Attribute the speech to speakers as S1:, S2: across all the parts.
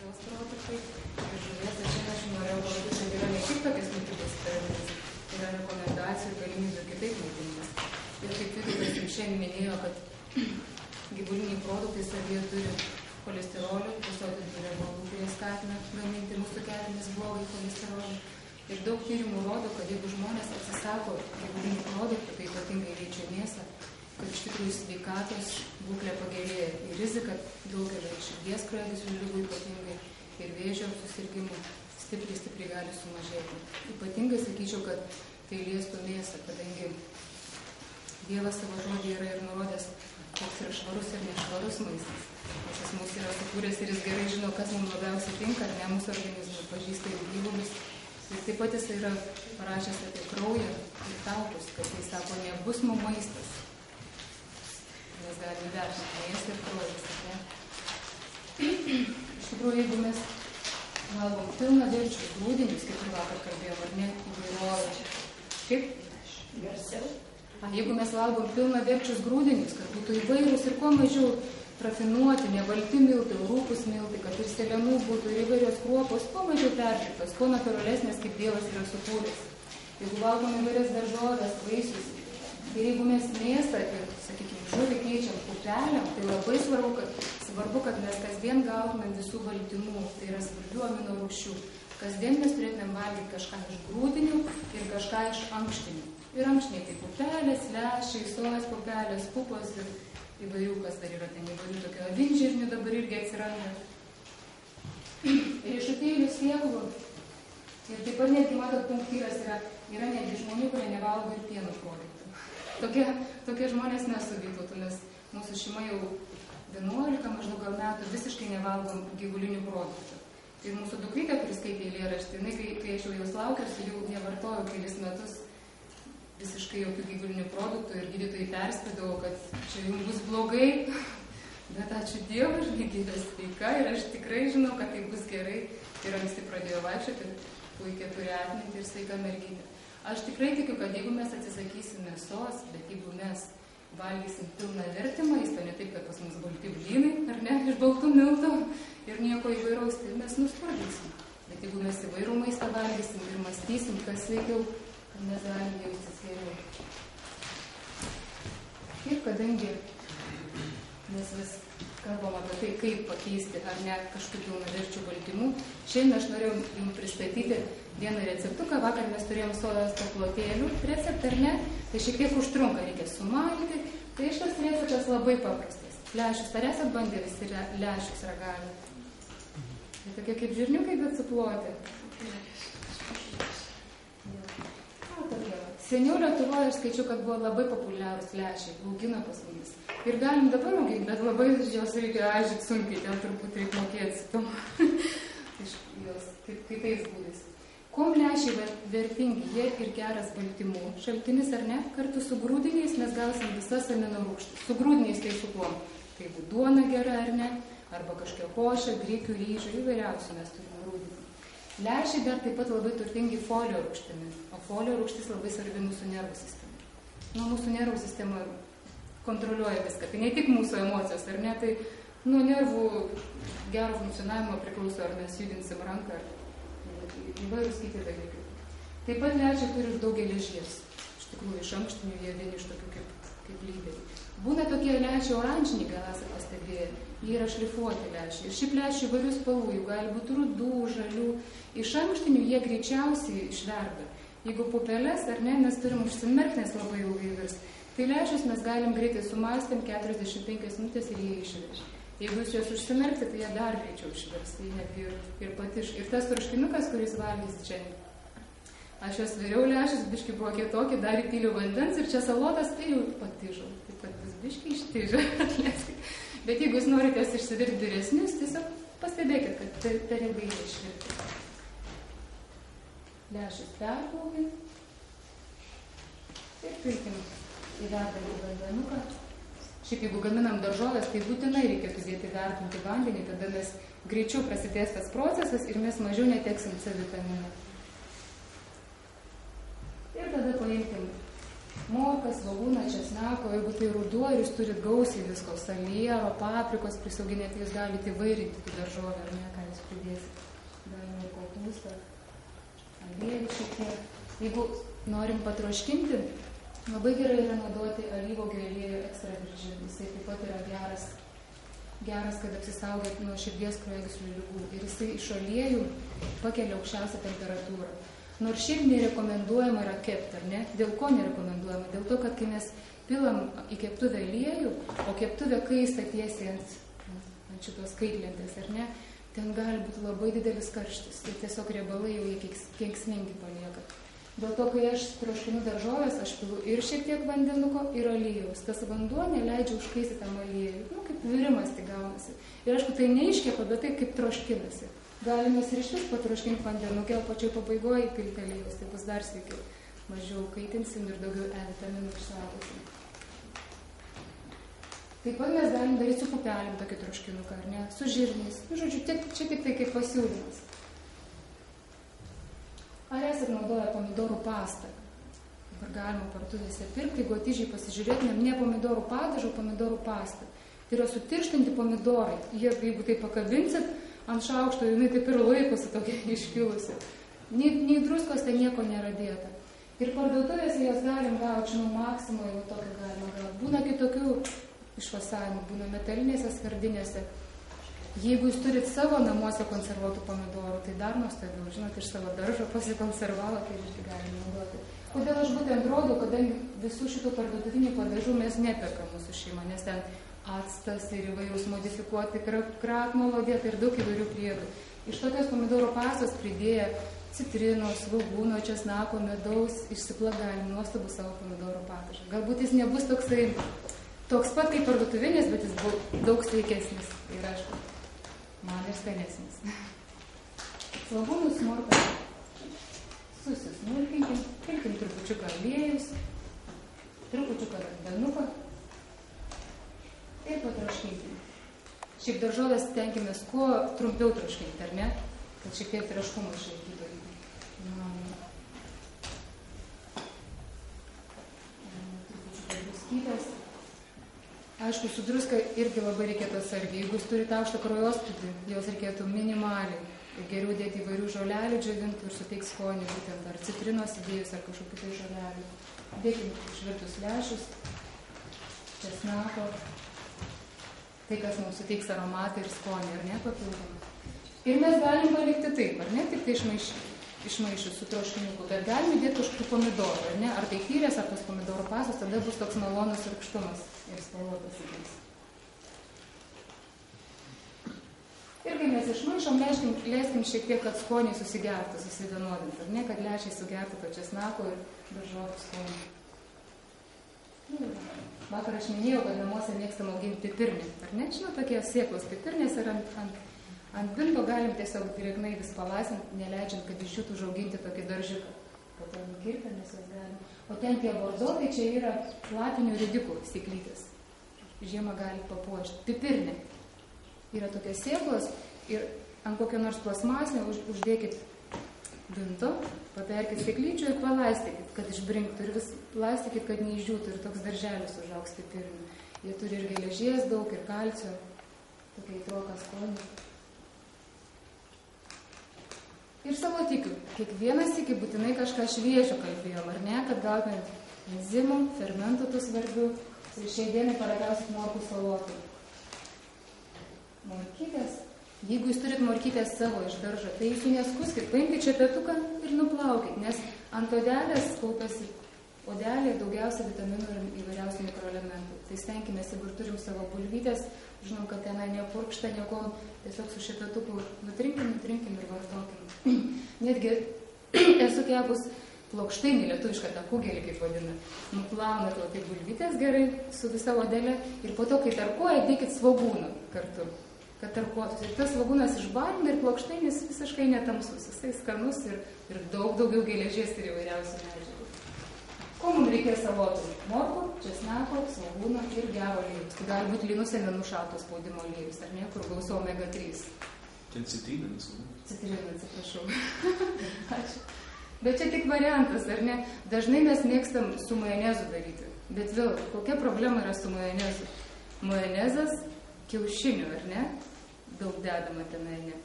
S1: mėsos produktai ir žuvies. Ir šiandien aš norėjau parodyti, kad yra ne tik tokias mitybos piramides, yra rekomendacijų ir galimybių kitaip maitintis. Ir kaip Vytautas jau šiandien minėjo, kad gyvuliniai produktai savyje turi cholesterolio, prisodintų riebalų, kurie skatina gaminti mūsų kepenis blogą cholesterolį. Ir daug tyrimų rodo, kad jeigu žmonės atsisako gyvulinių produktų, tai ypatingai liečia mėsą, kad iš tikrųjų sveikatos būklė pagerėja ir rizika daugelio širdies kraujagyslių ligų ypatingai ir vėžio susirgimų stipriai gali sumažėti. Ypatingai sakyčiau, kad tai liestų mėsą, kadangi Dievas savo žodį yra ir nurodęs, koks yra švarus ir nešvarus maistas. Nes jis mūsų yra sukūręs ir jis gerai žino, kas mums labiausiai tinka, ar ne mūsų organizmui, pažįsta ir gyvulius. Ir taip pat jis yra parašęs apie kraują ir taukus, kad jis sako, nebus mums maistas. Mes galime vertinti mėsą ir kraujas, ar ne? Iš tikrųjų, jeigu mes valgom pilnaverčius grūdinius, kaip ir vakar kalbėjom, ar ne, įvairovę. Kaip?
S2: Garsiau.
S1: Jeigu mes valgom pilnaverčius grūdinius, kad būtų įvairūs ir kuo mažiau rafinuoti, ne balti miltai, rūpūs miltai, kad ir selenų būtų ir įvairios kruopos, kuo mažiau perdirbtos, kuo natūralesnės, kaip Dievas yra sukūręs. Jeigu valgom įvairias daržoves, vaisius, ir jeigu mes mėsą ir, sakykime, žuvį keičiam pupelėm, tai labai svarbu, kad mes kasdien gautumėm visų baltymų, tai yra svarbių amino rūgščių. Kasdien mes turėtumėm valgyti kažką iš grūdinių ir kažką iš ankštinių. Ir ankštiniai tai pupelės, lęšiai, sojos pupelės, pupos ir įvairių, kas dar yra ten įvairių tokio avinžirnių dabar irgi atsiranda. Ir riešutėlių, sėklų. Ir taip pat netgi, matot, punktyras yra netgi žmonių, kurie nevalgo ir pieno produktų. Tokie žmonės mes su Vytautu, nes mūsų šeima jau 11 maždaug gal metų visiškai nevalgom gyvulinių produktų. Ir mūsų dukrytė, kuris skaitė eilėraštį, kai aš jau jos laukiausi, jau nevartojau kelis metus visiškai jokių gyvulinių produktų ir gydytojai perspėdavo, kad čia jums bus blogai, bet ačiū Dievui, aš gyvybė sveika ir aš tikrai žinau, kad tai bus gerai ir anksti pradėjo vaikščioti, puikiai turi atmintį ir sveika merginė. Aš tikrai tikiu, kad jeigu mes atsisakysim mėsos, bet jeigu mes valgysim pilną vertį maistą, ne taip, kad pas mus balti blynai, ar ne, iš baltų miltų ir nieko įvairaus, tai mes nuskurdinsim. Bet jeigu mes įvairų maistą valgysim ir mąstysim, kas sveikiau, kad mes galim jaustis geriau. Ir kadangi mes vis kalbam apie tai, kaip pakeisti ar ne kažkokių pilnaverčių baltymų, šiandien aš norėjau jums pristatyti vieną receptuką. Vakar mes turėjom sojos paplotėlių receptą, ar ne? Tai šiek tiek užtrunka, reikia sumalti. Tai šitas receptas labai paprastas. Lęšius, ar esat bandę visi lęšius ragavę? Tai tokie kaip žirniukai, bet suploti. Seniau Lietuvoje aš skaičiu, kad buvo labai populiarūs lęšiai, augina pas mumis. Ir galim dabar auginti, bet labai jos reikia aižyti sunkiai, ten turbūt reikia mokėti su tom iš jos kitais būdais. Kuom lęšiai vertingi, jie ir geras baltymų šaltinis, ar ne? Kartu su grūdiniais mes gausim visas amino rūgštis. Su grūdiniais tai su kuom? Tai būtų duona gera, ar ne? Arba kažkokia košė, grikių, ryžių, įvairiausių mes turime grūdinį. Lęšiai dar taip pat labai turtingi folio rūgštimi, o folio rūgštis labai svarbi mūsų nervų sistemai. Mūsų nervų sistema kontroliuoja viską, tai ne tik mūsų emocijos, ar ne? Tai nuo nervų gero funkcionavimo priklauso, ar mes judinsim ranką, ar įvairūs kiti dalykai. Taip pat lęšiai turi daug geležies. Iš tikrųjų, iš ankštinių jie vieni iš tokių kaip lyderiai. Būna tokie lęšiai oranžiniai, gal esate pastebėję. Jie yra šlifuoti lęšiai. Ir šiaip lęšiai įvairių spalvų, jų gali būti rudų, žalių. Iš ankštinių jie greičiausiai išverda. Jeigu pupelės, ar ne, mes turim užsimerkti, nes labai ilgai virs. Tai lęšius mes galim greitai sumastėm 45 minutės ir jie išvirs. Jeigu jūs juos užsimerkti, tai jie dar greičiau išvirs, tai netgi ir patiš. Ir tas troškinukas, kuris valgys čia, aš juos viriau lęšius, biški buvo kitokie, dar įpyliau vandens ir čia salotas, tai jau patižau. Taip pat vis biški ištižo, atleiskit. Bet jeigu jūs norite juos išsivirti vyresnius, tiesiog pastebėkit, kad per ilgai jie išvirti. Lęšius perplaukė ir pilkim į verdantį vandenuką. Šiaip jeigu gaminam daržovės, tai būtinai reikėtų dėti verdantį vandenį, tada mes greičiau prasidės tas procesas ir mes mažiau neteksim C vitaminų. Ir tada paimkim morkas, svogūną, česnako, jeigu tai ruduo ir jūs turit gausiai visko, saliero, paprikos prisauginėti, jūs galite įvairinti tų daržovę, ar ne, ką jūs pridėsite. Galime ir kopūstą, aliejų šiek tiek. Jeigu norim patroškinti, labai gerai yra naudoti alyvuogių aliejų extra virgin. Jisai taip pat yra geras, kad apsisaugoti nuo širdies kraujagyslių ligų. Ir jisai iš aliejų pakelia aukščiausią temperatūrą. Nors šiaip nerekomenduojama yra kepti, ar ne? Dėl ko nerekomenduojama? Dėl to, kad kai mes pilam į keptuvę aliejų, o keptuvė kaista tiesiai ant šitos kaitlentės, ar ne? Ten gali būti labai didelis karštis. Ir tiesiog riebalai jau jie kenksmingi palieka. Dėl to, kai aš troškinu daržovės, aš pilu ir šiek tiek vandenuko, ir aliejaus. Tas vanduo neleidžia užkaisti tam aliejui. Kaip virimas tai gaunasi. Ir aišku, tai neiškepa, bet tai kaip troškinasi. Galime ir iš vis patroškinti vandenukę, o pačioj pabaigoje įpilti aliejaus. Tai bus dar sveikiau. Mažiau kaitinsim ir daugiau vitaminų išsaugosim. Taip pat mes galim daryti su pupelėm tokį troškinuką, ar ne? Su žirniais. Žodžiu, čia tik tai kaip pasiūlymas. Ar esat naudoję pomidorų pastą? Dabar galima parduotuvėse pirkti, jeigu atidžiai pasižiūrėtumėm, ne pomidorų padažą, o pomidorų pastą. Tai yra sutirštinti pomidorai. Jeigu tai pakabinsit ant šaukšto, jinai taip ir laikosi tokia iškilusi. Nei druskos ten nieko nėra dėta. Ir parduotuvėse jas galim gauti, žinau, Maksimo, jau tokio galima gauti. Būna kitokių išfasavimų, būna metalinėse skardinėse. Jeigu jūs turit savo namuose konservuotų pomidorų, tai dar nuostabiau, žinot, iš savo daržo pasikonservavo, tai irgi galime naudoti. Kodėl aš būtent rodau, kadangi visų šitų parduotuvinių padažų mes neperkam mūsų šeimą, nes ten actas ir įvairūs modifikuoti krakmolo dėta ir daug įvairių priedų. Iš tokios pomidorų pastos pridėję citrinos, svogūno, česnako, medaus, išsiplagalim nuostabų savo pomidorų padažą. Galbūt jis nebus toks pat kaip parduotuvinis, bet jis buvo daug sveikesnis ir aišku, man ir skanesnis. Svogūnus, morką susismulkinkim, pilkim trupučiuką aliejus, trupučiuką vandenuko ir patroškinkim. Šiaip daržovės tenkimės kuo trumpiau troškinti, ar ne? Kad šiek tiek traškumą išlaikytų. Trupučiuką druskytės. Aišku, su druska irgi labai reikėtų atsargiai. Jeigu jūs turite aukštą kraujospūdį, jos reikėtų minimaliai. Geriau dėti įvairių žolelių džiovintų ir suteiks skonį, būtent ar citrinos įdėjus, ar kažkokių tai žolelių. Dėkim išvirtus lęšius, česnako. Tai, kas mums suteiks aromatą ir skonį, ar ne, papildomą. Ir mes galim palikti taip, ar ne, tik tai išmaišius su troškiniuku, bet galim įdėti kažkokių pomidorų, ar ne, ar tai tyrės, ar tos pomidorų pastos, tada bus toks malonus rūgštumas ir spalvotas įgis. Ir kai mes išmaišom, leiskim šiek tiek, kad skoniai susigertų, susivienodintų, ar ne, kad lęšiai sugertų to česnako ir daržovių skonį. Vakar aš minėjau, kad namuose mėgstam auginti pipirnį, ar ne? Žinot, tokie sėklos pipirnės ir ant bindo galim tiesiog drėgnai vis palaisinti, neleidžiant, kad iš jų užauginti tokį daržiuką. Po to nukirpę mes jas galim. O ten tie bordo, tai čia yra lapinių ridikų sėklytės. Žiemą gali papuošti. Pipirnė. Yra tokios sėklos ir ant kokio nors plasmasinio uždėkit binto, paperkit sėklyčių ir palaistykit, kad išbrinktų ir vis laistykit, kad neišdžiūtų ir toks darželis užaugs pipirnių. Jie turi ir geležies daug, ir kalcio, tokia įtroka skonį. Ir salotikių. Kiekvienas iki būtinai kažką šviežio kalbėjom, ar ne, kad gautumėt enzimų, fermentų tų svarbių. Ir šiai dienai paragausit morkų salotų. Morkytės. Jeigu jūs turit morkytės savo iš daržo, tai jūs jų neskuskit, paimkit šepetuką ir nuplaukit, nes ant odelės kaupiasi odelė daugiausia vitaminų ir įvairiausių mikroelementų. Tai stenkimės, jeigu turim savo bulvytės, žinom, kad tenai nepurkšta nieko, tiesiog su šepetuku nutrinkim ir vartokim. Netgi esu kepus plokštainį, lietuvišką tą kugelį, kaip vadina. Nuplaunat tai bulvytės gerai su visa odelė ir po to, kai tarkuoja, dėkit svogūną kartu, kad tarkuotus. Ir tas svogūnas išbarina ir plokštainis visiškai netamsus. Jisai skanus ir daugiau geležies ir įvairiausių medžiagų. Ko mums reikės salotų? Morkų, česnako, svogūno ir gero aliejus. Tai gali būti linų sėmenų šalto spaudimo aliejus, ar ne, kur gausu omega 3.
S2: Ten citriną nesvarbu.
S1: Citriną, atsiprašau. Ačiū. Bet čia tik variantas, ar ne? Dažnai mes mėgstam su majonezu daryti. Bet vėl, kokia problema yra su majonezu? Majonezas kiaušinių, ar ne? Daug dedama tenai, ne?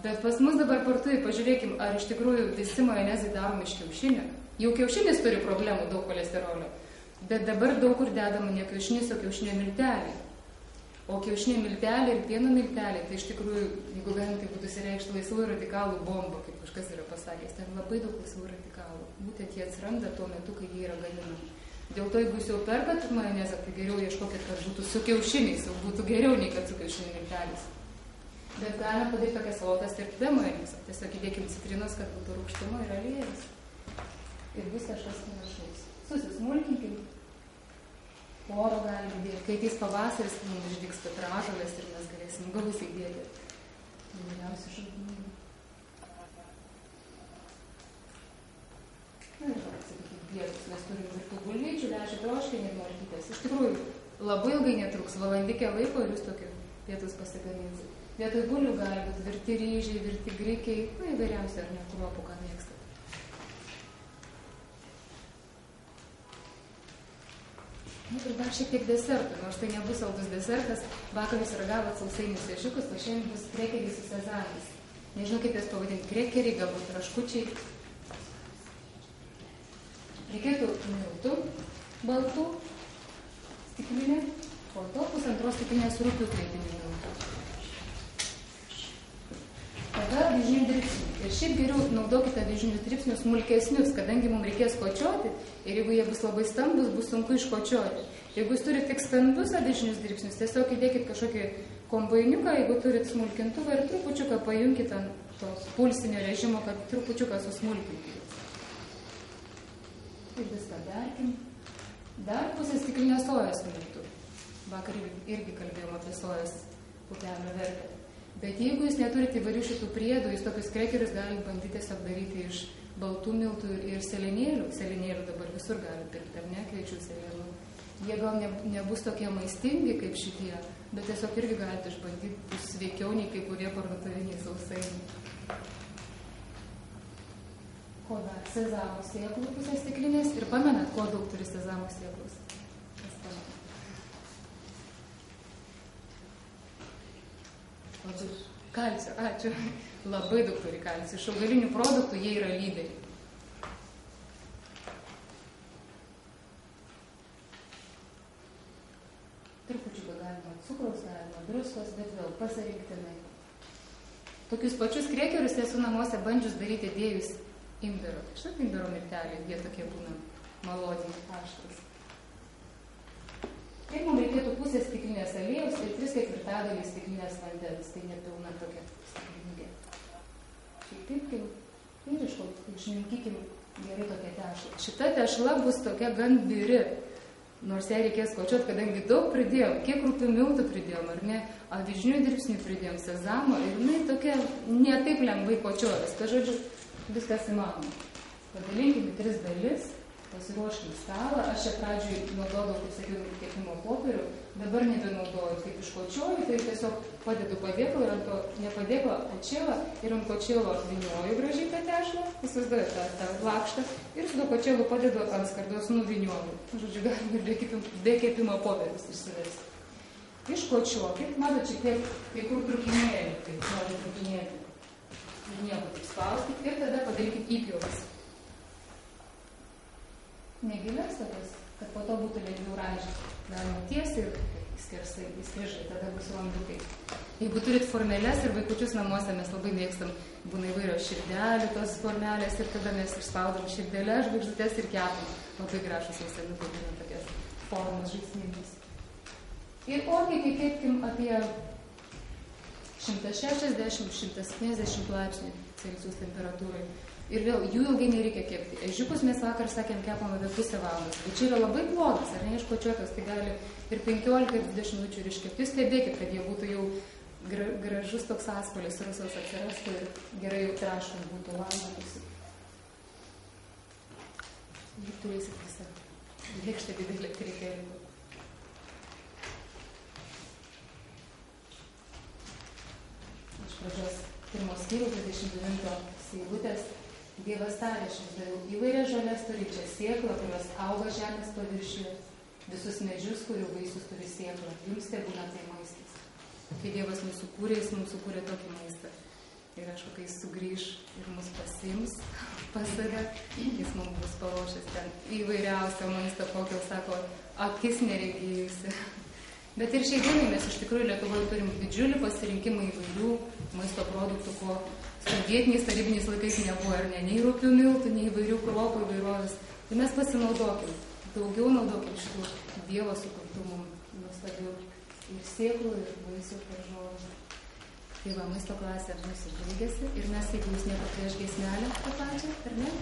S1: Bet pas mus dabar partuoj, pažiūrėkim, ar iš tikrųjų visi majonezai daromi iš kiaušinių. Jau kiaušinis turi problemų, daug cholesterolio. Bet dabar daug kur dedama ne kiaušinis, o kiaušinio milteliai. O kiaušinio milteliai ir pieno milteliai, tai iš tikrųjų, jeigu galim, tai būtų įsireikšti laisvų radikalų bomba, kaip kažkas yra pasakęs. Ten labai daug laisvų radikalų. Būtent jie atsiranda tuo metu, kai jie yra gaminami. Dėl to, jeigu jūs jau perkat majonezą, tai geriau ieškokit, kad būtų su kiaušiniais, jau būtų geriau nei kad su kiaušinių milteliais. Bet galime padaryti tokias salotas ir be majonezo. Tiesiog įdėkim citrinos, kad būtų rūgštumo ir aliejus. Ir bus kažkas panašaus. Susismulkinkim. Oro galime dėti. Kai ateis pavasaris, mums išdygs petražolės ir mes galėsim gausiai dėti įvairiausių žaidimų. Ir sakykime, pietus mes turim virtų bulvyčių, lęšių troškinį ir morkytės. Iš tikrųjų, labai ilgai netruks, valandikę laiko ir jūs tokį pietus pasigaminsit. Vietoj bulvių gali būti virti ryžiai, virti grikiai, įvairiausi ar ne kruopų, ką mėgstate. Ir dar šiek tiek desertų, nors tai nebus saldus desertas. Vakar jūs ragavot sausainius ežiukus, o šiandien bus krekeriai su sezamais. Nežinau, kaip jas pavadinti, krekeriai, galbūt raškučiai. Reikėtų miltų baltų stiklinė, po to 1,5 stiklinės rupių kreipinių miltų. Tada avižinių dribsnių. Ir šiaip geriau naudokite avižinius dribsnius smulkesnius, kadangi mums reikės kočioti ir jeigu jie bus labai stambus, bus sunku iškočioti. Jeigu jūs turite tik stambius avižinius dribsnius, tiesiog įdėkit kažkokį kombainiuką, jeigu turit smulkintuvą ir trupučiuką pajunkit ant to pulsinio režimo, kad trupučiuką susmulkinti. Ir viską berkim. Dar pusę stiklinės sojos miltų. Vakar irgi kalbėjom apie sojos pupelio vertę. Bet jeigu jūs neturite įvairių šitų priedų, jūs tokius krekerius galite bandyti tiesiog daryti iš baltų miltų ir selenėlių. Selenėlių dabar visur gali pirkti, ar ne, kviečių selenų. Jie gal nebus tokie maistingi kaip šitie, bet tiesiog irgi galite išbandyti, bus sveikiau nei kai kurie parduotuviniai sausainiai. Ko dar? Sezamo sėklų pusės stiklinės. Ir pamenat, ko daug turi sezamo sėklus? Kalcio, ačiū. Labai daug turi kalcio. Iš augalinių produktų jie yra lyderiai. Trupučiuką galima cukraus, galima druskos, bet vėl pasirinktinai. Tokius pačius krekerius esu namuose bandžius daryti dėjus imbiro. Štai imbiro milteliai, jie tokie būna malodiniai, aštrus. Kaip mums reikėtų pusės stiklinės aliejaus ir 3/4 stiklinės vandens, tai nepilna tokia stiklinė. Šiek tiek ir išminkykim gerai tokią tešlą. Šita tešla bus tokia gan biri, nors ją reikės kočiuoti, kadangi daug pridėjom, kiek rupių miltų pridėjom, ar ne, avižinių dribsnių pridėjom, sezamo ir jinai tokia ne taip lengvai kočiuojas, tai žodžiu, viskas įmanoma. Padalinkim į 3 dalis. Pasiruoškim stalą. Aš čia pradžiui naudodavau, kaip sakiau, kepimo popierių. Dabar nebenaudoju, kaip iškočioju, tai tiesiog padedu padėklą ir ant to nepadėklą atšėlą ir ant kočėlo vynioju gražiai tą tešlą, įsivaizduoju tą lakštą ir su to kočėlu padedu ant skardos nuvinioju. Žodžiu, galim ir be kepimo popierius išsivesti. Iškočiuokit, matot, šiek tiek kai kur trukinėlį, tai nori trukinėti. Ir nieko taip spauskit ir tada padarykit įpjovas. Negilės tokias, kad po to būtų lengviau raižyti. Galima tiesiai ir skersai, įstrižai, tada bus landukai. Jeigu turit formelės ir vaikučius namuose, mes labai mėgstam, būna įvairios širdelių tos formelės ir tada mes išspaudom širdelės, žvaigždutes ir kepam. Labai gražus sausainiukai būna tokias formos žaismingus. Ir orkaitėj kepkim apie 160-170 laipsnių Celsijaus temperatūrai. Ir vėl, jų ilgai nereikia kepti. Ežiukus mes vakar sakėm kepam apie pusę valandos. Bet čia yra labai plonas, ar ne iškočiuotas, tai gali ir 15 ir 20 minučių ir iškepti. Jūs stebėkit, kad jie būtų jau gražus toks atspalvis, rusas atsirastų ir gerai jau traškant būtų valandos. Jūs turėsit visą lėkštę didelį kriterijų. Iš pradžios pirmos skyriaus 29 seilutės Dievas tarė, aš jums dariau įvairias žolės turinčią sėklą, kurios auga žemės paviršiuje, visus medžius, kurių vaisius turi sėklą. Jums tai būna tai maistas. Kai Dievas mūsų kūrė, jis mums sukūrė tokį maistą. Ir aišku, kai jis sugrįž ir mus pasiims pas save, jis mums bus paruošęs ten įvairiausio maisto, kokio, sako, akis neregėjusi. Bet ir šiai dienai mes iš tikrųjų Lietuvoje turim didžiulį pasirinkimą įvairių maisto produktų, ko sovietiniais tarybiniais laikais nebuvo, ar ne, nei rupių miltų, nei įvairių kruopų įvairovės. Tai mes pasinaudokim, daugiau naudokim šitų Dievo sukurtų mums nuostabių ir sėklų, ir vaisių, ir žolų. Tai va, maisto klasė mūsų baigėsi ir mes, jeigu jūs nieko prieš giesmelę tą pačią, ar ne?